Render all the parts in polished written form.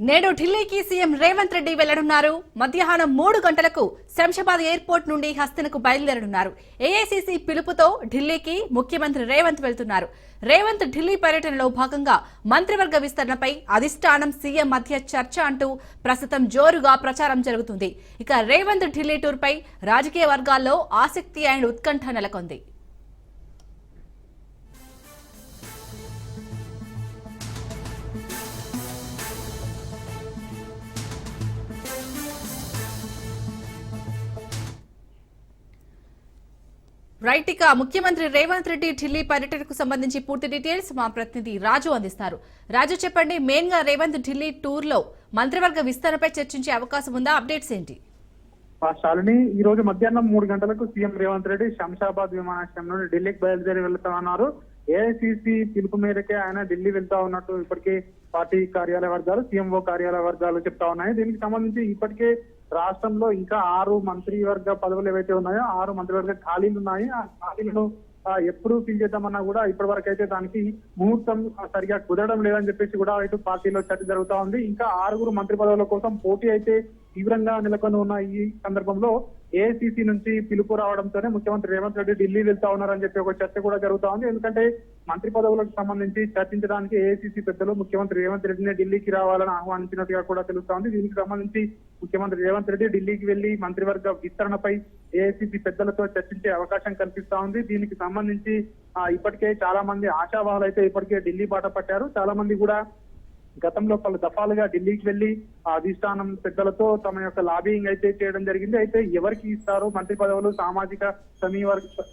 నేడు ఢిల్లీకి సీఎం రేవంత్ రెడ్డి వెళ్లనున్నారు. మధ్యాహ్నం 3 గంటలకు శంషాబాద్ ఎయిర్పోర్ట్ నుండి హస్తనకు బయలుదేరనున్నారు. ఏఐసీసీ పిలుపుతో ఢిల్లీకి ముఖ్యమంత్రి రేవంత్ వెళ్తున్నారు. రేవంత్ ఢిల్లీ పర్యటనలో భాగంగా మంత్రివర్గ విస్తరణపై అధిష్టానం సీఎం మధ్య చర్చ అంటూ ప్రస్తుతం జోరుగా ప్రచారం జరుగుతుంది. ఇక రేవంత్ ఢిల్లీ టూర్ పై రాజకీయ వర్గాల్లో ఆసక్తి అండ్ ఉత్కంఠ నెలకొంది. రైట్, ఇక ముఖ్యమంత్రి రేవంత్ రెడ్డి ఢిల్లీ పర్యటనకు సంబంధించి పూర్తి డీటెయిల్స్ మా ప్రతినిధి రాజు అందిస్తారు. రాజు, చెప్పండి, మెయిన్ గా రేవంత్ ఢిల్లీ టూర్ లో మంత్రివర్గ విస్తరణపై చర్చించే అవకాశం ఉందా? అప్డేట్స్ ఏంటి? శాలిని, ఈ రోజు మధ్యాహ్నం 3 గంటలకు సీఎం రేవంత్ రెడ్డి శంషాబాద్ విమానాశ్రయం నుండి ఢిల్లీకి బయలుదేరి వెళ్తామన్నారు. ఏఐసీసీ పిలుపు మేరకే ఆయన ఢిల్లీ వెళ్తా ఉన్నట్టు ఇప్పటికే పార్టీ కార్యాలయ వర్గాలు, సీఎంఓ కార్యాలయ వర్గాలు చెప్తా ఉన్నాయి. దీనికి సంబంధించి ఇప్పటికే రాష్ట్రంలో ఇంకా 6 మంత్రివర్గ పదవులు ఏవైతే ఉన్నాయో 6 మంత్రివర్గ ఖాళీలు ఉన్నాయి. ఆ ఖాళీలను ఎప్పుడు ఫిల్ చేద్దామన్నా కూడా ఇప్పటి వరకు అయితే దానికి ముహూర్తం సరిగా కుదరడం లేదని చెప్పేసి కూడా ఇటు పార్టీలో చర్చ జరుగుతా ఉంది. ఇంకా 6 మంత్రి పదవుల కోసం పోటీ అయితే తీవ్రంగా నెలకొని ఉన్న ఈ సందర్భంలో ఏఐసీసీ నుంచి పిలుపు రావడంతోనే ముఖ్యమంత్రి రేవంత్ రెడ్డి ఢిల్లీ వెళ్తా ఉన్నారని చెప్పి ఒక చర్చ కూడా జరుగుతా ఉంది. ఎందుకంటే మంత్రి పదవులకు సంబంధించి చర్చించడానికి ఏఐసీసీ పెద్దలు ముఖ్యమంత్రి రేవంత్ రెడ్డిని ఢిల్లీకి రావాలని ఆహ్వానించినట్టుగా కూడా తెలుస్తా ఉంది. దీనికి సంబంధించి ముఖ్యమంత్రి రేవంత్ రెడ్డి ఢిల్లీకి వెళ్లి మంత్రివర్గ విస్తరణపై ఏఐసీసీ పెద్దలతో చర్చించే అవకాశం కనిపిస్తా ఉంది. దీనికి సంబంధించి ఇప్పటికే చాలా మంది ఆశావాహులు అయితే ఇప్పటికే ఢిల్లీ బాట పట్టారు. చాలా మంది కూడా గతంలో పలు దఫాలుగా ఢిల్లీకి వెళ్లి అధిష్టానం పెద్దలతో తమ యొక్క లాబింగ్ అయితే చేయడం జరిగింది. అయితే ఎవరికి ఇస్తారో మంత్రి పదవులు సామాజిక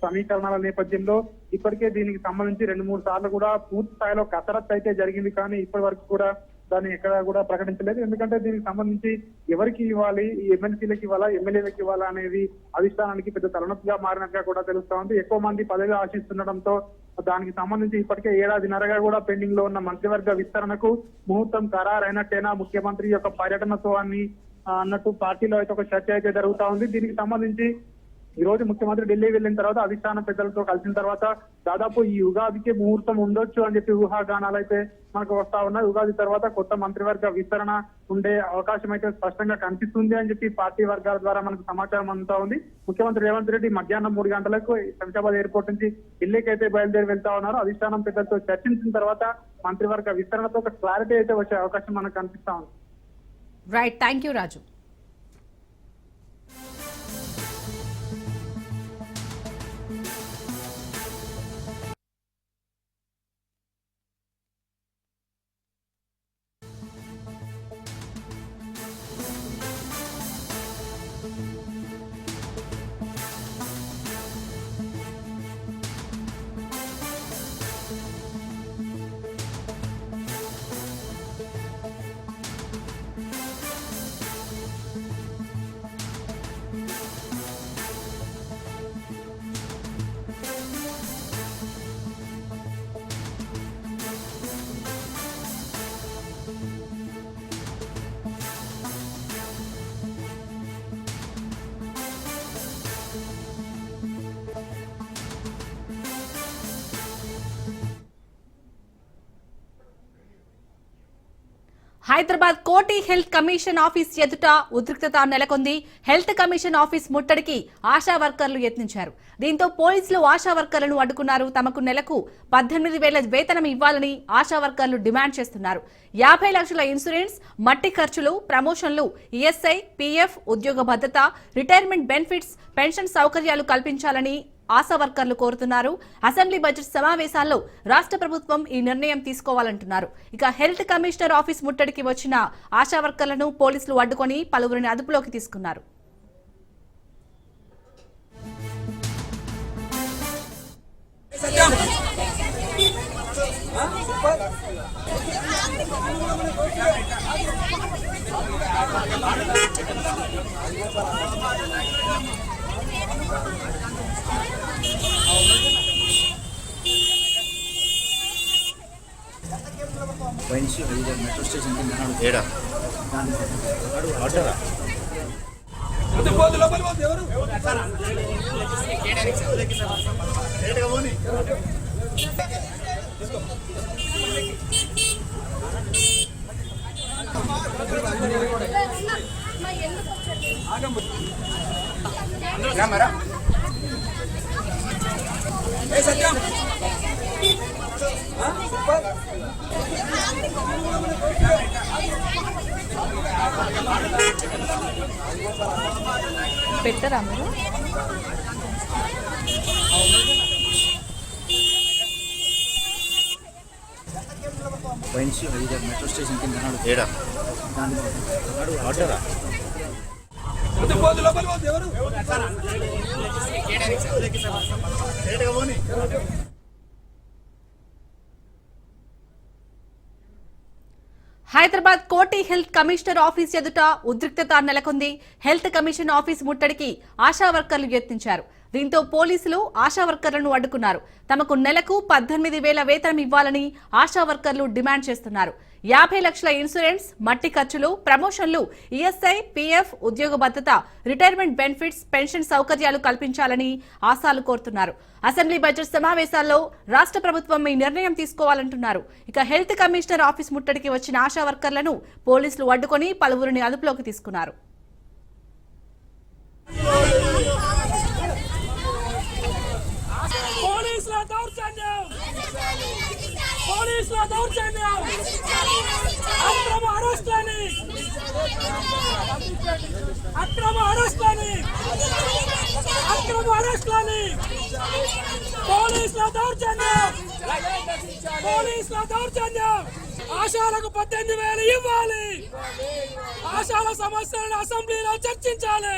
సమీకరణాల నేపథ్యంలో ఇప్పటికే దీనికి సంబంధించి 2-3 సార్లు కూడా పూర్తి స్థాయిలో కసరత్తు అయితే జరిగింది. కానీ ఇప్పటి వరకు కూడా దాన్ని ఎక్కడ కూడా ప్రకటించలేదు. ఎందుకంటే దీనికి సంబంధించి ఎవరికి ఇవ్వాలి, ఎమ్మెల్సీలకు ఇవ్వాలా, ఎమ్మెల్యేలకు ఇవ్వాలా అనేది అధిష్టానానికి పెద్ద తలనొప్పిగా మారినట్టుగా కూడా తెలుస్తా ఉంది. ఎక్కువ మంది పదవి ఆశిస్తుండటంతో దానికి సంబంధించి ఇప్పటికే 1.5 కూడా పెండింగ్ లో ఉన్న మంత్రివర్గ విస్తరణకు ముహూర్తం ఖరారైనట్టేనా ముఖ్యమంత్రి యొక్క పర్యటనతో అన్నట్టు పార్టీలో అయితే ఒక చర్చ అయితే జరుగుతా ఉంది. దీనికి సంబంధించి ఈ రోజు ముఖ్యమంత్రి ఢిల్లీ వెళ్ళిన తర్వాత అధిష్టాన పెద్దలతో కలిసిన తర్వాత దాదాపు ఈ ఉగాదికి ముహూర్తం ఉండొచ్చు అని చెప్పి ఊహాగానాలు అయితే మనకు వస్తా ఉన్నాయి. ఉగాది తర్వాత కొత్త మంత్రివర్గ విస్తరణ ఉండే అవకాశం అయితే స్పష్టంగా కనిపిస్తుంది అని చెప్పి పార్టీ వర్గాల ద్వారా మనకు సమాచారం అందుతా ఉంది. ముఖ్యమంత్రి రేవంత్ రెడ్డి మధ్యాహ్నం 3 గంటలకు శంషాబాద్ ఎయిర్పోర్ట్ నుంచి ఢిల్లీకి అయితే బయలుదేరి వెళ్తా ఉన్నారు. అధిష్టానం పెద్దలతో చర్చించిన తర్వాత మంత్రివర్గ విస్తరణతో ఒక క్లారిటీ అయితే వచ్చే అవకాశం మనకు కనిపిస్తా ఉంది. రైట్, థ్యాంక్ యూ రాజు. హైదరాబాద్ కోటి హెల్త్ కమిషన్ ఆఫీస్ ఎదుట ఉద్రిక్తత నెలకొంది. హెల్త్ కమిషన్ ఆఫీస్ ముట్టడికి ఆశా వర్కర్లు యత్నించారు. దీంతో పోలీసులు ఆశా వర్కర్లను అడ్డుకున్నారు. తమకు నెలకు 18,000 వేతనం ఇవ్వాలని ఆశా వర్కర్లు డిమాండ్ చేస్తున్నారు. 50 లక్షల ఇన్సూరెన్స్, మట్టి ఖర్చులు, ప్రమోషన్లు, ఈఎస్ఐ, పీఎఫ్, ఉద్యోగ భద్రత, రిటైర్మెంట్ బెనిఫిట్స్, పెన్షన్ సౌకర్యాలు కల్పించాలని ఆశా వర్కర్లు కోరుతున్నారు. అసెంబ్లీ బడ్జెట్ సమావేశాల్లో రాష్ట్ర ప్రభుత్వం ఈ నిర్ణయం తీసుకోవాలంటున్నారు. ఇక హెల్త్ కమిషనర్ ఆఫీస్ ముట్టడికి వచ్చిన ఆశా వర్కర్లను పోలీసులు అడ్డుకొని పలువురిని అదుపులోకి తీసుకున్నారు. మెట్రో స్టేషన్ ఏడా పెట్టరా మీరు వైన్స్ హైదర్ మెట్రో స్టేషన్ కింద ఏడా దాని ఆర్డరా హైదరాబాద్ కోటి హెల్త్ కమిషనర్ ఆఫీస్ ఎదుట ఉద్రిక్తత నెలకొంది. హెల్త్ కమిషన్ ఆఫీస్ ముట్టడికి ఆశా వర్కర్లు యత్నించారు. దీంతో పోలీసులు ఆశా వర్కర్లను అడ్డుకున్నారు. తమకు నెలకు 18,000 వేతనం ఇవ్వాలని ఆశా వర్కర్లు డిమాండ్ చేస్తున్నారు. 50 లక్షల ఇన్సూరెన్స్, మట్టి ఖర్చులు, ప్రమోషన్లు, ఈఎస్ఐ, పీఎఫ్, ఉద్యోగ భద్రత, రిటైర్మెంట్ బెనిఫిట్స్, పెన్షన్ సౌకర్యాలు కల్పించాలని ఆశాలు కోరుతున్నారు. అసెంబ్లీ బడ్జెట్ సమావేశాల్లో రాష్ట్ర ప్రభుత్వం ఈ నిర్ణయం తీసుకోవాలంటున్నారు. ఇక హెల్త్ కమిషనర్ ఆఫీస్ ముట్టడికి వచ్చిన ఆశా వర్కర్లను పోలీసులు అడ్డుకొని పలువురిని అదుపులోకి తీసుకున్నారు. పోలీసుల దౌర్జన్యం అక్రమ అరెస్టులని పోలీసుల దౌర్జన్యం ఆశాలకు 18,000 ఇవ్వాలి. ఆశాల సమస్యలను అసెంబ్లీలో చర్చించాలి.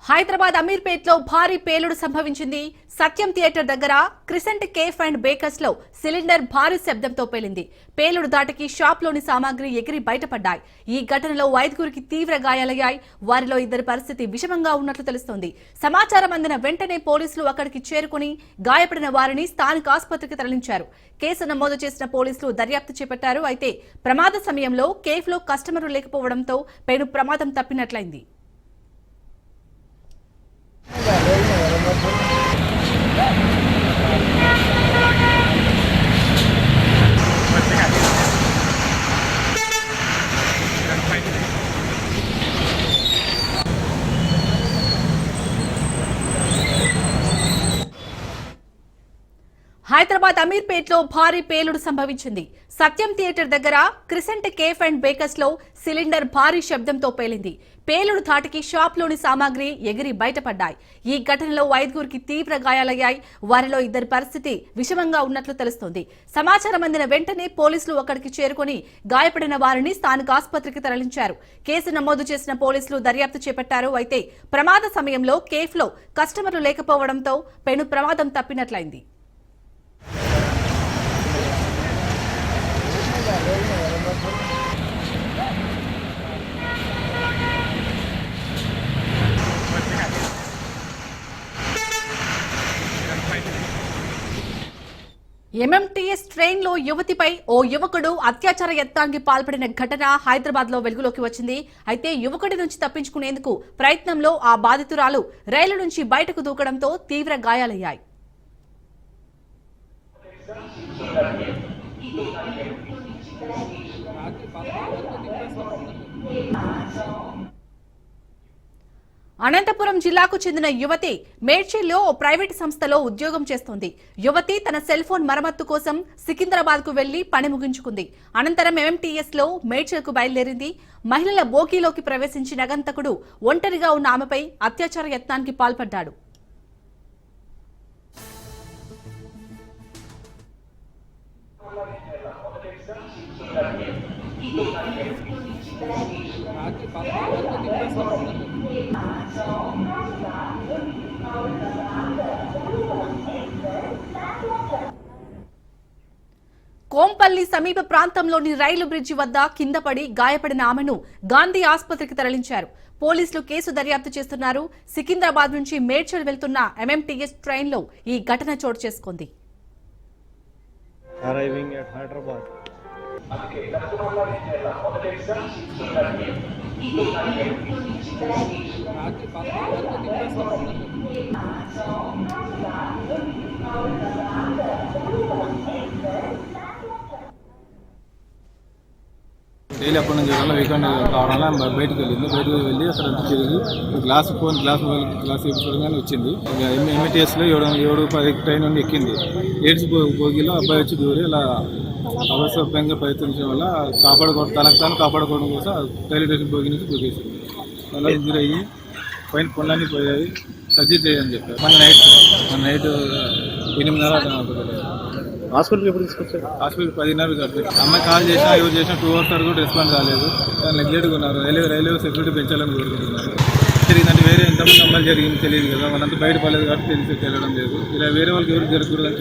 హైదరాబాద్ అమీర్పేట్లో భారీ పేలుడు సంభవించింది. సత్యం థియేటర్ దగ్గర క్రిసెంట్ కేఫ్ అండ్ బేకర్స్ లో సిలిండర్ భారీ శబ్దంతో పేలింది. పేలుడు దాటికి షాప్లోని సామాగ్రి ఎగిరి బయటపడ్డాయి. ఈ ఘటనలో 5గురికి తీవ్ర గాయాలయ్యాయి. వారిలో 2 పరిస్థితి విషమంగా ఉన్నట్లు తెలుస్తోంది. సమాచారం అందిన వెంటనే పోలీసులు అక్కడికి చేరుకుని గాయపడిన వారిని స్థానిక ఆసుపత్రికి తరలించారు. కేసు నమోదు చేసిన పోలీసులు దర్యాప్తు చేపట్టారు. అయితే ప్రమాద సమయంలో కేఫ్ లో కస్టమర్లు లేకపోవడంతో పెను ప్రమాదం తప్పినట్లయింది. హైదరాబాద్ అమీర్పేట్లో భారీ పేలుడు సంభవించింది. సత్యం థియేటర్ దగ్గర క్రిసెంట్ కేఫ్ అండ్ బేకర్స్ లో సిలిండర్ భారీ శబ్దంతో పేలింది. పేలుడు ధాటికి షాప్లోని సామాగ్రి ఎగిరి బయటపడ్డాయి. ఈ ఘటనలో 5గురికి తీవ్ర గాయాలయ్యాయి. వారిలో 2 పరిస్థితి విషమంగా ఉన్నట్లు తెలుస్తోంది. సమాచారం అందిన వెంటనే పోలీసులు అక్కడికి చేరుకుని గాయపడిన వారిని స్థానిక ఆసుపత్రికి తరలించారు. కేసు నమోదు చేసిన పోలీసులు దర్యాప్తు చేపట్టారు. అయితే ప్రమాద సమయంలో కేఫ్ లో కస్టమర్లు లేకపోవడంతో పెను ప్రమాదం తప్పినట్లయింది. ఎంఎంటీఎస్ ట్రైన్ లో యువతిపై ఓ యువకుడు అత్యాచార యత్నానికి పాల్పడిన ఘటన హైదరాబాద్ లో వెలుగులోకి వచ్చింది. అయితే యువకుడి నుంచి తప్పించుకునేందుకు ప్రయత్నంలో ఆ బాధితురాలు రైలు నుంచి బయటకు దూకడంతో తీవ్ర గాయాలయ్యాయి. అనంతపురం జిల్లాకు చెందిన యువతి మేడ్చల్లో ఓ ప్రైవేట్ సంస్థలో ఉద్యోగం చేస్తోంది. యువతి తన సెల్ ఫోన్ మరమ్మత్తు కోసం సికింద్రాబాద్ కు వెళ్లి పని ముగించుకుంది. అనంతరం ఎంఎంటీఎస్ లో మేడ్చల్కు బయలుదేరింది. మహిళల బోగీలోకి ప్రవేశించిన అగంతకుడు ఒంటరిగా ఉన్న ఆమెపై అత్యాచార యత్నానికి పాల్పడ్డాడు. కోంపల్లి సమీప ప్రాంతంలోని రైలు బ్రిడ్జి వద్ద కింద పడి గాయపడిన ఆమెను గాంధీ ఆసుపత్రికి తరలించారు. పోలీసులు కేసు దర్యాప్తు చేస్తున్నారు. సికింద్రాబాద్ నుంచి మేడ్చల్ వెళ్తున్న ఎంఎంటీఎస్ ట్రైన్ లో ఈ ఘటన చోటు చేసుకుంది. Arriving at Hyderabad. డైలీ అప్పటి నుంచి వీకెండ్ కావడం వల్ల బయటకు వెళ్ళింది. బయటకు వెళ్ళి అక్కడ తిరిగి గ్లాస్ చూడగానే వచ్చింది. ఎంఐటీఎస్లో 7:10 ట్రైన్ నుండి ఎక్కింది. ఎయిడ్స్ భోగిలో అబ్బాయి వచ్చి దూరి ఇలా అవసరంగా ప్రయత్నించడం వల్ల తనకు తాను కాపాడుకోవడం కోసం రైల్వే స్టేషన్ భోగి నుంచి దూకేసింది. అలా ఇంజూరీ అయ్యి పైన పొండ్లన్నీ పోయాయి. సర్జరీ చేయని చెప్పారు. మన నైట్ 8:30 హాస్పిటల్కి ఎప్పుడు తీసుకొచ్చారు? హాస్పిటల్ 10:30 అమ్మాయి కాల్ చేసినా ఎవరు చేసినా 2 hours వరకు కూడా రెస్పాన్స్ కాలేదు. నెగ్లెక్ట్గా ఉన్నారు. రైల్వే సెక్యూరిటీ పెంచాలని కోరుకుంటున్నారు. జరిగిందంటే వేరే ఎంతమంది అమ్మాయిలు జరిగింది తెలియదు కదా, వాళ్ళంతా బయటపడలేదు కాబట్టి తెలియడం లేదు. ఇలా వేరే వాళ్ళకి ఎవరు జరగకూడదని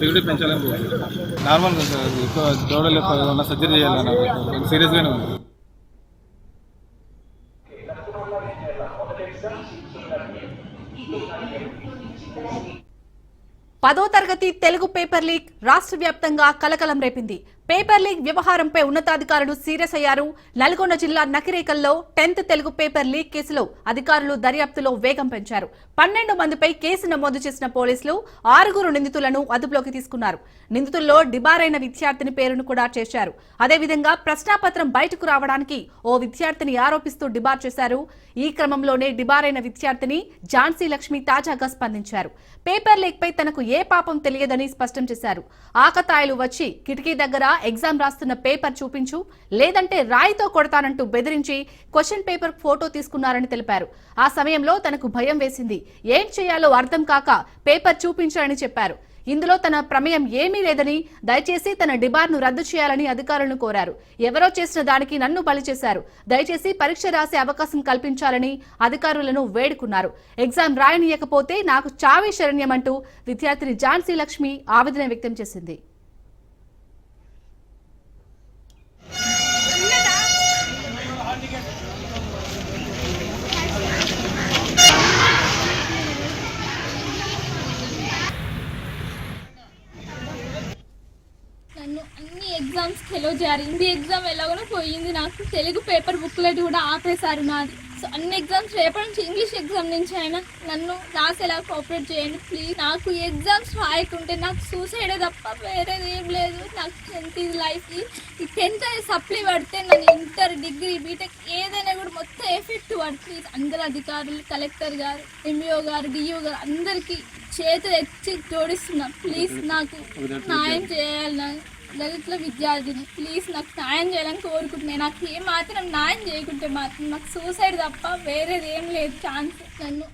సెక్యూరిటీ పెంచాలని కోరుకుంటున్నారు. నార్మల్గా ఎక్కువ దౌడలు ఉన్న సర్జరీ చేయాలన్నారు. సీరియస్గానే ఉంది. పదో తరగతి తెలుగు పేపర్ లీక్ రాష్ట్ర వ్యాప్తంగా కలకలం రేపింది. పేపర్ లీక్ వ్యవహారంపై ఉన్నతాధికారులు సీరియస్ అయ్యారు. నల్గొండ జిల్లా నకిరేకల్లో 10th తెలుగు పేపర్ లీక్ కేసులో అధికారులు దర్యాప్తులో వేగం పెంచారు. 12 మందిపై కేసు నమోదు చేసిన పోలీసులు 6 నిందితులను అదుపులోకి తీసుకున్నారు. నిందితుల్లో డిబారైన విద్యార్థిని పేరును కూడా చేశారు. అదేవిధంగా ప్రశ్నాపత్రం బయటకు రావడానికి ఓ విద్యార్థిని ఆరోపిస్తూ డిబార్ చేశారు. ఈ క్రమంలోనే డిబారైన విద్యార్థిని ఝాన్సీ లక్ష్మి తాజాగా స్పందించారు. పేపర్ లీక్ పై తనకు ఏ పాపం తెలియదని స్పష్టం చేశారు. ఆకతాయిలు వచ్చి కిటికీ దగ్గర ఎగ్జామ్ రాస్తున్న పేపర్ చూపించు, లేదంటే రాయితో కొడతానంటూ బెదిరించి క్వశ్చన్ పేపర్ ఫోటో తీసుకున్నారని తెలిపారు. ఆ సమయంలో తనకు భయం వేసింది. ఏం చేయాలో అర్థం కాక పేపర్ చూపించారని చెప్పారు. ఇందులో తన ప్రమేయం ఏమీ లేదని, దయచేసి తన డిబార్ను రద్దు చేయాలని అధికారులను కోరారు. ఎవరో చేసిన దానికి నన్ను బలి చేశారు, దయచేసి పరీక్ష రాసే అవకాశం కల్పించాలని అధికారులను వేడుకున్నారు. ఎగ్జామ్ రాయనీయకపోతే నాకు చావే శరణ్యమంటూ విద్యార్థిని ఝాన్సీ లక్ష్మి ఆవేదన వ్యక్తం చేసింది. నన్ను అన్ని ఎగ్జామ్స్కి ఎలో చేయాలి. హిందీ ఎగ్జామ్ ఎలాగో పోయింది. నాకు తెలుగు పేపర్ బుక్లెట్ కూడా ఆపేశారు నాది. సో అన్ని ఎగ్జామ్స్ రేపటి నుంచి ఇంగ్లీష్ ఎగ్జామ్ నుంచి అయినా నన్ను రాసేలా కోఆపరేట్ చేయండి ప్లీజ్. నాకు ఎగ్జామ్స్ రాయకుంటే నాకు సూసైడే తప్ప వేరేది ఏం లేదు. నాకు 10th లైఫ్కి ఈ 10th సప్లీ పడితే నాకు ఇంటర్, డిగ్రీ, బీటెక్ ఏదైనా కూడా మొత్తం ఎఫెక్ట్ పడుతుంది. అందరు అధికారులు, కలెక్టర్ గారు, ఎంఈఓ గారు, డిఓ గారు అందరికీ చేతులు ఎత్తి జోడిస్తున్నా. ప్లీజ్ నాకు న్యాయం చేయాలి. దళితుల విద్యార్థిని, ప్లీజ్ నాకు న్యాయం చేయాలని కోరుకుంటున్నాను. నాకు ఏ మాత్రం న్యాయం చేయకుంటే మాత్రం నాకు సూసైడ్ తప్ప వేరేది ఏం లేదు ఛాన్స్. నన్ను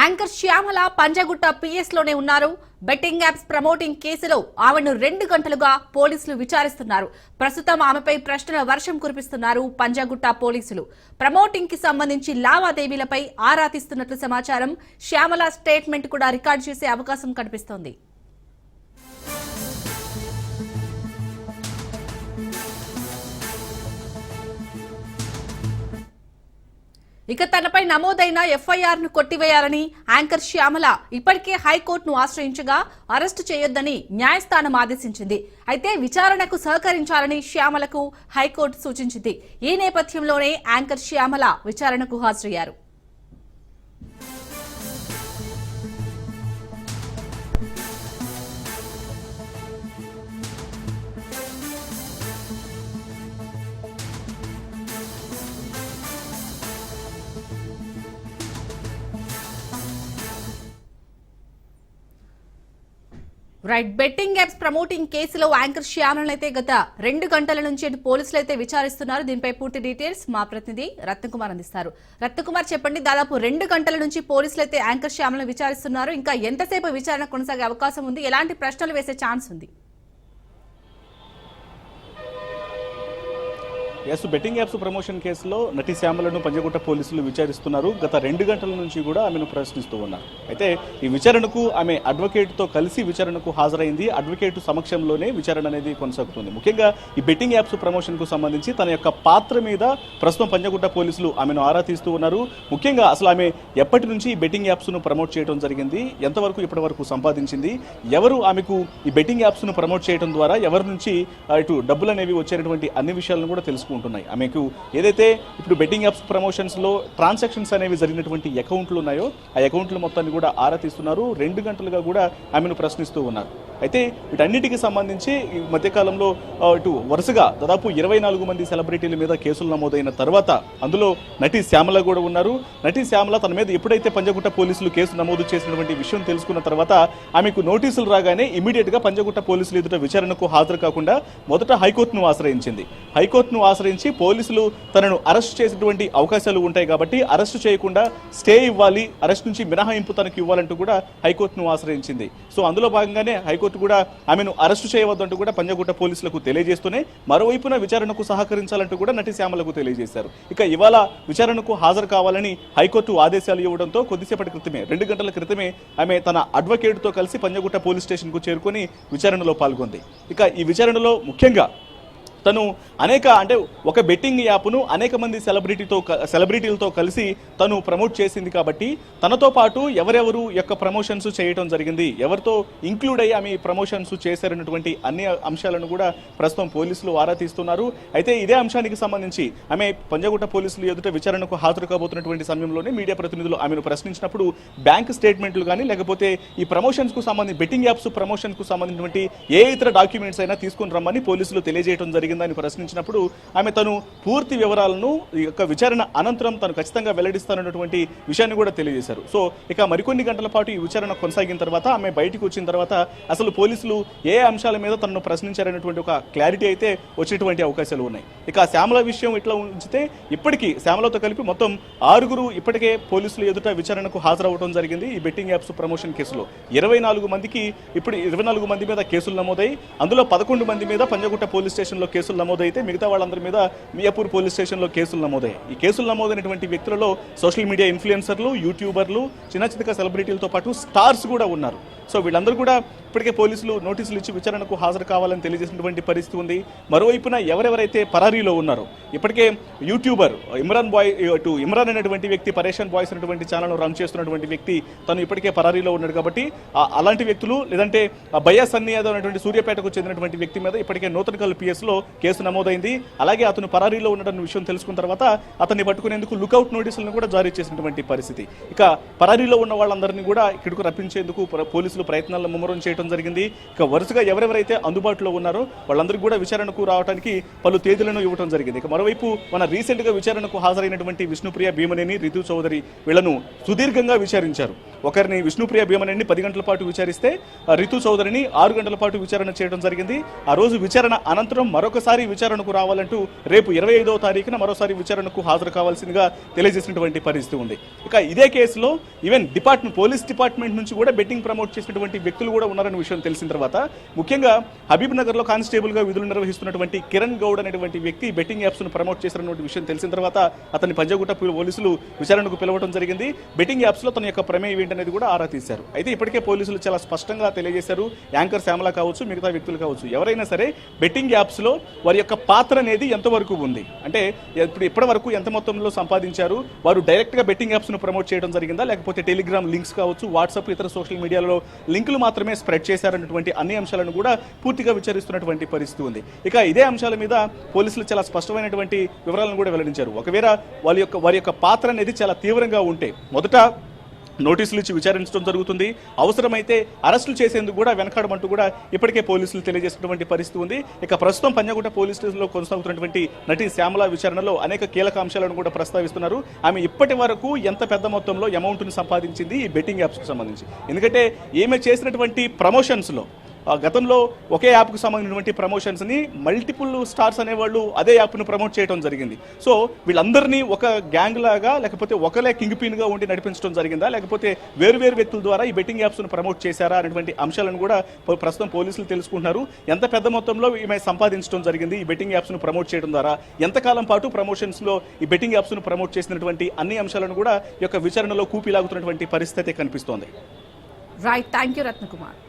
యాంకర్ శ్యామల పంజగుట్ట పిఎస్ లోనే ఉన్నారు. బెట్టింగ్ యాప్స్ ప్రమోటింగ్ కేసులో ఆమెను 2 గంటలుగా పోలీసులు విచారిస్తున్నారు. ప్రస్తుతం ఆమెపై ప్రశ్నల వర్షం కురిపిస్తున్నారు పంజగుట్ట పోలీసులు. ప్రమోటింగ్ కి సంబంధించి లావాదేవీలపై ఆరా తీస్తున్నట్లు సమాచారం. శ్యామల స్టేట్మెంట్ కూడా రికార్డు చేసే అవకాశం కనిపిస్తోంది. ఇక తనపై నమోదైన ఎఫ్ఐఆర్ ను కొట్టివేయాలని యాంకర్ శ్యామల ఇప్పటికే హైకోర్టును ఆశ్రయించగా అరెస్టు చేయొద్దని న్యాయస్థానం ఆదేశించింది. అయితే విచారణకు సహకరించాలని శ్యామలకు హైకోర్టు సూచించింది. ఈ నేపథ్యంలోనే యాంకర్ శ్యామల విచారణకు హాజరయ్యారు. రైట్ బెట్టింగ్ యాప్స్ ప్రమోటింగ్ కేసులో యాంకర్ శ్యామలను అయితే గత 2 గంటల నుంచి పోలీసులు అయితే విచారిస్తున్నారు. దీనిపై పూర్తి డీటెయిల్స్ మా ప్రతినిధి రత్నకుమార్ అందిస్తారు. రత్నకుమార్ చెప్పండి, దాదాపు 2 గంటల నుంచి పోలీసులు అయితే యాంకర్ శ్యామలను విచారిస్తున్నారు. ఇంకా ఎంతసేపు విచారణ కొనసాగే అవకాశం ఉంది? ఎలాంటి ప్రశ్నలు వేసే ఛాన్స్ ఉంది? బెట్టింగ్ యాప్స్ ప్రమోషన్ కేసులో నటి శ్యామలను పంజగుట్ట పోలీసులు విచారిస్తున్నారు. గత 2 గంటల నుంచి కూడా ఆమెను ప్రశ్నిస్తూ ఉన్నారు. అయితే ఈ విచారణకు ఆమె అడ్వకేట్తో కలిసి విచారణకు హాజరైంది. అడ్వకేట్ సమక్షంలోనే విచారణ అనేది కొనసాగుతుంది. ముఖ్యంగా ఈ బెట్టింగ్ యాప్స్ ప్రమోషన్కు సంబంధించి తన యొక్క పాత్ర మీద ప్రస్తుతం పంజగుట్ట పోలీసులు ఆమెను ఆరా తీస్తూ ఉన్నారు. ముఖ్యంగా అసలు ఆమె ఎప్పటి నుంచి ఈ బెట్టింగ్ యాప్స్ను ప్రమోట్ చేయడం జరిగింది, ఎంతవరకు ఇప్పటి వరకు సంపాదించింది, ఎవరు ఆమెకు ఈ బెట్టింగ్ యాప్స్ను ప్రమోట్ చేయడం ద్వారా ఎవరి నుంచి ఇటు డబ్బులు అనేవి వచ్చేటువంటి అన్ని విషయాలను కూడా తెలుసుకుంటున్నాయి. ఆమెకు ఏదైతే ఇప్పుడు బెట్టింగ్ యాప్స్ ప్రమోషన్స్ లో ట్రాన్సాక్షన్స్ అనేవి జరిగినటువంటి అకౌంట్లు ఉన్నాయో ఆ అకౌంట్లు మొత్తాన్ని కూడా ఆరా తీస్తున్నారు. 2 గంటలుగా కూడా ఆమెను ప్రశ్నిస్తూ ఉన్నారు. అయితే వీటన్నిటికీ సంబంధించి ఈ మధ్యకాలంలో ఇటు వరుసగా దాదాపు 24 మంది సెలబ్రిటీల మీద కేసులు నమోదైన తర్వాత అందులో నటి శ్యామల కూడా ఉన్నారు. నటి శ్యామల తన మీద ఎప్పుడైతే పంజగుట్ట పోలీసులు కేసు నమోదు చేసినటువంటి విషయం తెలుసుకున్న తర్వాత ఆమెకు నోటీసులు రాగానే ఇమీడియట్ గా పంజగుట్ట పోలీసులు ఎదుట విచారణకు హాజరు కాకుండా మొదట హైకోర్టును ఆశ్రయించింది. హైకోర్టును ఆశ్రయించి పోలీసులు తనను అరెస్ట్ చేసేటువంటి అవకాశాలు ఉంటాయి కాబట్టి అరెస్టు చేయకుండా స్టే ఇవ్వాలి, అరెస్ట్ నుంచి మినహాయింపు తనకు ఇవ్వాలంటూ కూడా హైకోర్టును ఆశ్రయించింది. సో అందులో భాగంగానే హైకోర్టు కూడా ఆమెను అరెస్టు చేయవద్దంటూ కూడా పంజగుట్ట పోలీసులకు తెలియజేస్తూనే మరోవైపున విచారణకు సహకరించాలంటూ కూడా నటి శ్యామలకు తెలియజేశారు. ఇక ఇవాళ విచారణకు హాజరు కావాలని హైకోర్టు ఆదేశాలు ఇవ్వడంతో కొద్దిసేపటి క్రితమే 2 గంటల క్రితమే ఆమె తన అడ్వకేట్తో కలిసి పంజగుట్ట పోలీస్ స్టేషన్కు చేరుకొని విచారణలో పాల్గొంది. ఇక ఈ విచారణలో ముఖ్యంగా తను అంటే ఒక బెట్టింగ్ యాప్ను అనేక మంది సెలబ్రిటీలతో కలిసి తను ప్రమోట్ చేసింది కాబట్టి తనతో పాటు ఎవరెవరు యొక్క ప్రమోషన్స్ చేయడం జరిగింది, ఎవరితో ఇంక్లూడ్ అయ్యి ఆమె ప్రమోషన్స్ చేశారన్నటువంటి అన్ని అంశాలను కూడా ప్రస్తుతం పోలీసులు ఆరా తీస్తున్నారు. అయితే ఇదే అంశానికి సంబంధించి ఆమె పంజగుట్ట పోలీసులు ఎదుట విచారణకు హాజరు కాబోతున్నటువంటి సమయంలోనే మీడియా ప్రతినిధులు ఆమెను ప్రశ్నించినప్పుడు బ్యాంక్ స్టేట్మెంట్లు కానీ లేకపోతే ఈ ప్రమోషన్స్కు సంబంధించి బెట్టింగ్ యాప్స్ ప్రమోషన్కు సంబంధించినటువంటి ఏ ఇతర డాక్యుమెంట్స్ అయినా తీసుకుని రమ్మని పోలీసులు తెలియజేయడం జరిగింది. అని ప్రశ్నించినప్పుడు ఆమె తను పూర్తి వివరాలను ఈ యొక్క విచారణ అనంతరం తను ఖచ్చితంగా వెల్లడిస్తానన్నటువంటి విషయాన్ని కూడా తెలియజేశారు. సో ఇక మరికొన్ని గంటల పాటు ఈ విచారణ కొనసాగిన తర్వాత ఆమె బయటకు వచ్చిన తర్వాత అసలు పోలీసులు ఏ అంశాల మీద తనను ప్రశ్నించారనేటువంటి ఒక క్లారిటీ అయితే వచ్చేటువంటి అవకాశాలు ఉన్నాయి. ఇక శ్యామల విషయం ఇట్లా ఉంచితే ఇప్పటికీ శ్యామలతో కలిపి మొత్తం 6 ఇప్పటికే పోలీసులు ఎదుట విచారణకు హాజరవడం జరిగింది. ఈ బెట్టింగ్ యాప్స్ ప్రమోషన్ కేసులో 24 మందికి ఇప్పుడు 24 మంది మీద కేసులు నమోదై అందులో 11 మంది మీద పంజగుట్ట పోలీస్ స్టేషన్లో కేసులు నమోదైతే మిగతా వాళ్ళందరి మీద మియాపూర్ పోలీస్ స్టేషన్లో కేసులు నమోదయ్యాయి. ఈ కేసులు నమోదైనటువంటి వ్యక్తులలో సోషల్ మీడియా ఇన్ఫ్లుయెన్సర్లు, యూట్యూబర్లు, చిన్న చిన్న సెలబ్రిటీలతో పాటు స్టార్స్ కూడా ఉన్నారు. సో వీళ్ళందరూ కూడా ఇప్పటికే పోలీసులు నోటీసులు ఇచ్చి విచారణకు హాజరు కావాలని తెలియజేసినటువంటి పరిస్థితి ఉంది. మరోవైపున ఎవరెవరైతే పరారీలో ఉన్నారో ఇప్పటికే యూట్యూబర్ ఇమ్రాన్ అనేటువంటి వ్యక్తి పరేషాన్ బాయ్స్ అనేటువంటి ఛానల్ రన్ చేస్తున్నటువంటి వ్యక్తి తను ఇప్పటికే పరారీలో ఉన్నాడు కాబట్టి అలాంటి వ్యక్తులు లేదంటే బయ్యా సన్నీ యాదవ్ అనేటువంటి సూర్యాపేటకు చెందినటువంటి వ్యక్తి మీద ఇప్పటికే నూతనకల్ పిఎస్లో కేసు నమోదైంది. అలాగే అతను పరారీలో ఉండడం విషయం తెలుసుకున్న తర్వాత అతన్ని పట్టుకునేందుకు లుకౌట్ నోటీసులను కూడా జారీ చేసినటువంటి పరిస్థితి. ఇక పరారీలో ఉన్న వాళ్ళందరినీ కూడా ఇక్కడకు రప్పించేందుకు పోలీసులు ప్రయత్నాలను ముమ్మరం చేయడం జరిగింది. ఇక వరుసగా ఎవరెవరైతే అందుబాటులో ఉన్నారో వాళ్ళందరికీ కూడా విచారణకు రావడానికి పలు తేదీలను ఇవ్వడం జరిగింది. ఇక మరోవైపు మన రీసెంట్ గా విచారణకు హాజరైనటువంటి విష్ణుప్రియ భీమనేని, రితు చౌదరి వీళ్లను సుదీర్ఘంగా విచారించారు. ఒకరిని విష్ణుప్రియ భీమనేని 10 గంటల పాటు విచారిస్తే రితు చౌదరిని 6 గంటల పాటు విచారణ చేయడం జరిగింది. ఆ రోజు విచారణ అనంతరం మరొకసారి విచారణకు రావాలంటూ రేపు 25వ తారీఖున మరోసారి విచారణకు హాజరు కావాల్సిందిగా తెలియజేసినటువంటి పరిస్థితి ఉంది. ఇక ఇదే కేసులో ఈవెన్ పోలీస్ డిపార్ట్మెంట్ నుంచి కూడా బెట్టింగ్ ప్రమోట్ చేసినటువంటి వ్యక్తులు కూడా ఉన్నారన్న విషయం తెలిసిన తర్వాత ముఖ్యంగా హబీబ్ నగర్ లో కానిస్టేబుల్ గా విధులు నిర్వహిస్తున్నటువంటి కిరణ్ గౌడ్ అనేటువంటి వ్యక్తి బెట్టింగ్ యాప్స్ ను ప్రమోట్ చేసినటువంటి విషయం తెలిసిన తర్వాత అతన్ని పంజగుట్ట పోలీసులు విచారణకు పిలవడం జరిగింది. బెట్టింగ్ యాప్స్ లో తన యొక్క ప్రమేయం ఏంటనేది కూడా ఆరా తీశారు. అయితే ఇప్పటికే పోలీసులు చాలా స్పష్టంగా తెలియజేశారు. యాంకర్ శ్యామల కావచ్చు, మిగతా వ్యక్తులు కావచ్చు, ఎవరైనా సరే బెట్టింగ్ యాప్స్ లో వారి యొక్క పాత్ర అనేది ఎంతవరకు ఉంది, అంటే ఇప్పటి వరకు ఎంత మొత్తంలో సంపాదించారు, వారు డైరెక్ట్ గా బెట్టింగ్ యాప్స్ ను ప్రమోట్ చేయడం జరిగిందా, లేకపోతే టెలిగ్రామ్ లింక్స్ కావచ్చు, వాట్సాప్ ఇతర సోషల్ మీడియాలో లింకులు మాత్రమే స్ప్రెడ్ చేశారన్నటువంటి అన్ని అంశాలను కూడా పూర్తిగా విచారిస్తున్నటువంటి పరిస్థితి ఉంది. ఇక ఇదే అంశాల మీద పోలీసులు చాలా స్పష్టమైనటువంటి వివరాలను కూడా వెల్లడించారు. ఒకవేళ వారి యొక్క పాత్ర అనేది చాలా తీవ్రంగా ఉంటే మొదట నోటీసులు ఇచ్చి విచారించడం జరుగుతుంది. అవసరమైతే అరెస్టులు చేసేందుకు కూడా వెనకాడమంటూ కూడా ఇప్పటికే పోలీసులు తెలియజేసినటువంటి పరిస్థితి ఉంది. ఇక ప్రస్తుతం పంజగుట్ట పోలీస్ స్టేషన్లో కొనసాగుతున్నటువంటి నటి శ్యామల విచారణలో అనేక కీలక అంశాలను కూడా ప్రస్తావిస్తున్నారు. ఆమె ఇప్పటి వరకు ఎంత పెద్ద మొత్తంలో అమౌంట్ను సంపాదించింది ఈ బెట్టింగ్ యాప్స్కి సంబంధించి, ఎందుకంటే ఈమె చేసినటువంటి ప్రమోషన్స్లో గతంలో ఒకే యాప్కు సంబంధించినటువంటి ప్రమోషన్స్ని మల్టిపుల్ స్టార్స్ అనేవాళ్ళు అదే యాప్ను ప్రమోట్ చేయడం జరిగింది. సో వీళ్ళందరినీ ఒక గ్యాంగ్ లాగా లేకపోతే ఒకలే కింగ్ పిన్గా ఉండి నడిపించడం జరిగిందా, లేకపోతే వేరు వ్యక్తుల ద్వారా ఈ బెట్టింగ్ యాప్స్ను ప్రమోట్ చేశారా అనేటువంటి అంశాలను కూడా ప్రస్తుతం పోలీసులు తెలుసుకుంటున్నారు. ఎంత పెద్ద మొత్తంలో ఈమె సంపాదించడం జరిగింది ఈ బెట్టింగ్ యాప్స్ను ప్రమోట్ చేయడం ద్వారా, ఎంతకాలం పాటు ప్రమోషన్స్లో ఈ బెట్టింగ్ యాప్స్ను ప్రమోట్ చేసినటువంటి అన్ని అంశాలను కూడా ఈ యొక్క విచారణలో కూపిలాగుతున్నటువంటి పరిస్థితి కనిపిస్తోంది. Right, thank you Ratnakumar.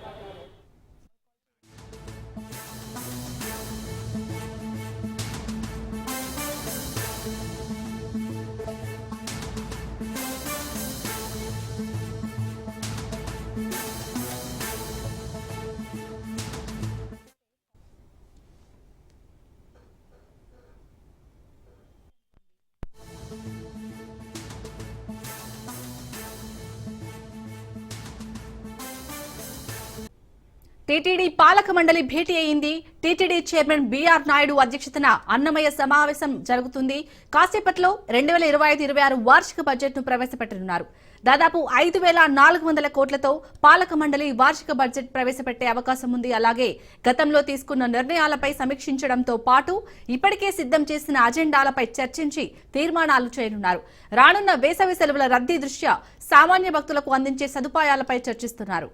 TTD పాలక మండలి భేటీ అయింది. టీటీడీ చైర్మన్ బీఆర్ నాయుడు అధ్యక్షతన అన్నమయ్య సమావేశం జరుగుతుంది. కాసేపట్లో 2025-26 వార్షిక బడ్జెట్ ను ప్రవేశపెట్టనున్నారు. దాదాపు 5,400 కోట్లతో పాలక మండలి వార్షిక బడ్జెట్ ప్రవేశపెట్టే అవకాశం ఉంది. అలాగే గతంలో తీసుకున్న నిర్ణయాలపై సమీక్షించడంతో పాటు ఇప్పటికే సిద్ధం చేసిన అజెండాలపై చర్చించి తీర్మానాలు చేయనున్నారు. రానున్న వేసవి సెలవుల రద్దీ దృష్ట్యా సామాన్య భక్తులకు అందించే సదుపాయాలపై చర్చిస్తున్నారు.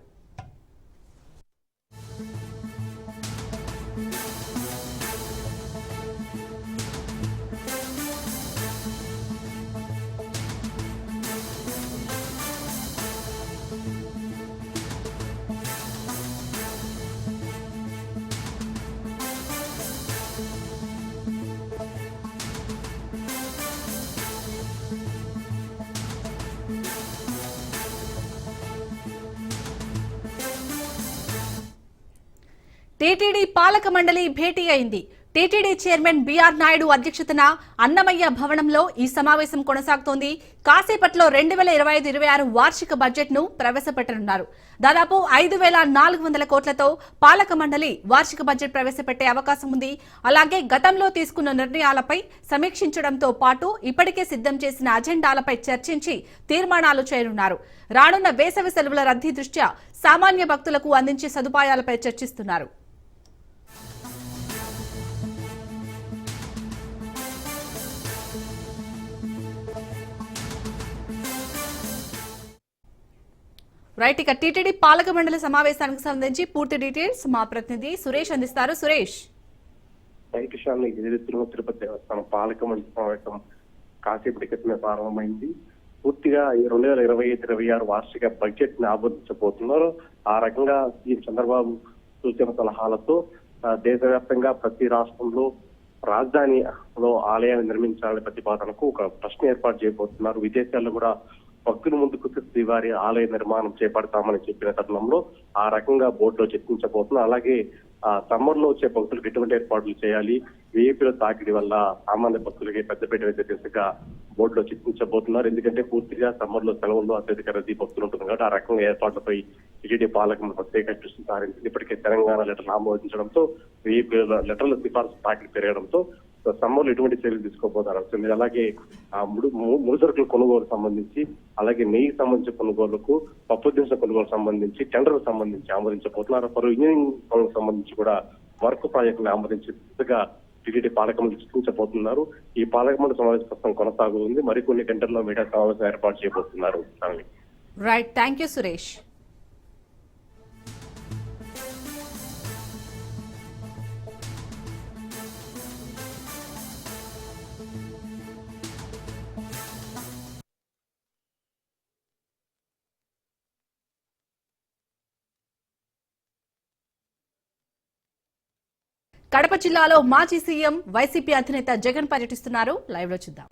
టీటీడీ పాలక మండలి భేటీ అయింది. టీటీడీ చైర్మన్ బీఆర్ నాయుడు అధ్యక్షతన అన్నమయ్య భవనంలో ఈ సమావేశం కొనసాగుతోంది. కాసేపట్లో 2025-26 వార్షిక బడ్జెట్ ను ప్రవేశపెట్టనున్నారు. దాదాపు 5,400 కోట్లతో పాలక మండలి వార్షిక బడ్జెట్ ప్రవేశపెట్టే అవకాశం ఉంది. అలాగే గతంలో తీసుకున్న నిర్ణయాలపై సమీక్షించడంతో పాటు ఇప్పటికే సిద్ధం చేసిన అజెండాలపై చర్చించి తీర్మానాలు చేయనున్నారు. రానున్న వేసవి సెలవుల రద్దీ దృష్ట్యా సామాన్య భక్తులకు అందించే సదుపాయాలపై చర్చిస్తున్నారు. రైట్, ఇక టీటీడీ పాలక మండలి సమావేశానికి సంబంధించి పూర్తి డీటెయిల్స్ మా ప్రతినిధి సురేష్ అందిస్తారు. సురేష్, తిరుపతి దేవస్థానం పాలక మండలి సమావేశం కాసేపటి క్రితమే ప్రారంభమైంది. పూర్తిగా 2025-26 వార్షిక బడ్జెట్ ని ఆమోదించబోతున్నారు. ఆ రకంగా సీఎం చంద్రబాబు సూచన సలహాలతో దేశవ్యాప్తంగా ప్రతి రాష్ట్రంలో రాజధానిలో ఆలయాన్ని నిర్మించాలనే ప్రతిపాదనకు ఒక ట్రస్ట్ ఏర్పాటు చేయబోతున్నారు. విదేశాల్లో కూడా భక్తుల ముందుకు శ్రీవారి ఆలయ నిర్మాణం చేపడతామని చెప్పిన తరుణంలో ఆ రకంగా బోర్డులో చర్చించబోతున్నారు. అలాగే సమ్మర్ లో వచ్చే భక్తులకు ఎటువంటి ఏర్పాట్లు చేయాలి, వేపుల తాకిడి వల్ల సామాన్య భక్తులకి పెద్దపీట వేసే దిశగా బోర్డులో చర్చించబోతున్నారు. ఎందుకంటే పూర్తిగా సమ్మర్ లో సెలవుల్లో అత్యధిక రద్దీ భక్తులు ఉంటుంది కాబట్టి ఆ రకంగా ఏర్పాట్లపై టీటీడీ పాలకం ప్రత్యేక దృష్టి సారించింది. ఇప్పటికే తెలంగాణ లెటర్లు ఆమోదించడంతో వేపుల లెటర్ల సిఫార్సు తాకిడి పెరగడంతో సమ్మర్లో ఎటువంటి చర్యలు తీసుకోబోతారు. అలాగే ముడిసరుకుల కొనుగోలు సంబంధించి, అలాగే నెయ్యి సంబంధించిన కొనుగోలుకు, పప్పు దినుసుల కొనుగోలు సంబంధించి, టెండర్లకు సంబంధించి ఆమోదించబోతున్నారు. పలు ఇంజనీరింగ్ పనులకు సంబంధించి కూడా వర్క్ ప్రాజెక్టులు ఆమోదించే దిశగా టీటీడీ పాలక మండలి చర్చించబోతున్నారు. ఈ పాలక మండలి సమావేశం ప్రస్తుతం కొనసాగుతుంది. మరికొన్ని గంటల్లో మీడియా సమావేశం ఏర్పాటు చేయబోతున్నారు. Right, thank you Suresh. Kadapa జిల్లాలో మాజీ సీఎం వైసీపీ అధినేత జగన్ పర్యటిస్తున్నారు. లైవ్ లో చూద్దాం.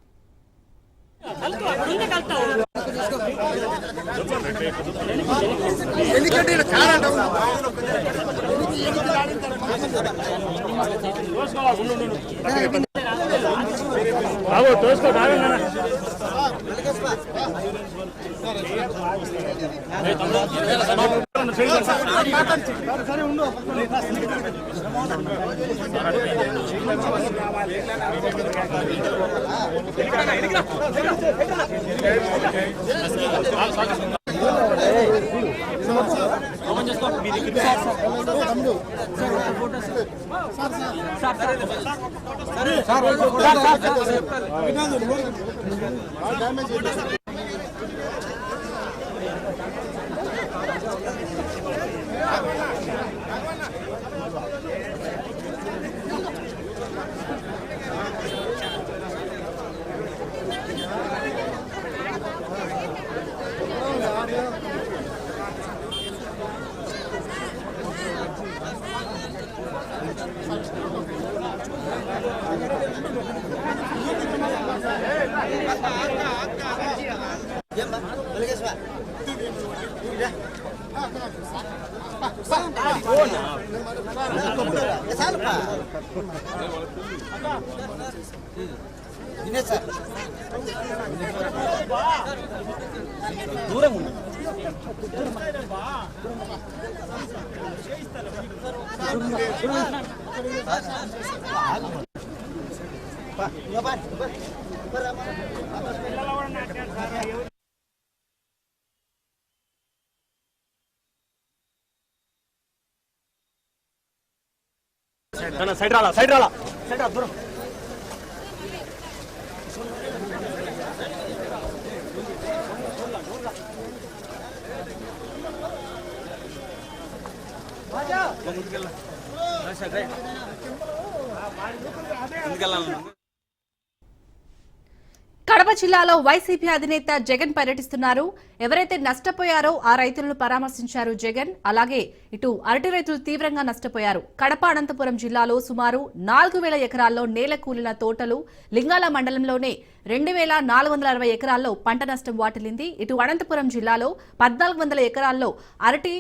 కడప జిల్లాలో వైసీపీ అధినేత జగన్ పర్యటిస్తున్నారు. ఎవరైతే నష్టపోయారో ఆ రైతులను పరామర్శించారు జగన్. అలాగే ఇటు అరటి రైతులు తీవ్రంగా నష్టపోయారు. కడప అనంతపురం జిల్లాలో సుమారు 4,000 ఎకరాల్లో నేల కూలిన తోటలు, లింగాల మండలంలోనే 2,460 ఎకరాల్లో పంట నష్టం వాటిల్లింది. ఇటు అనంతపురం జిల్లాలో 1,400 ఎకరాల్లో అరటి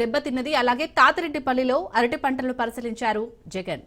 దెబ్బతిన్నది. అలాగే తాతిరెడ్డిపల్లిలో అరటి పంటలను పరిశీలించారు జగన్.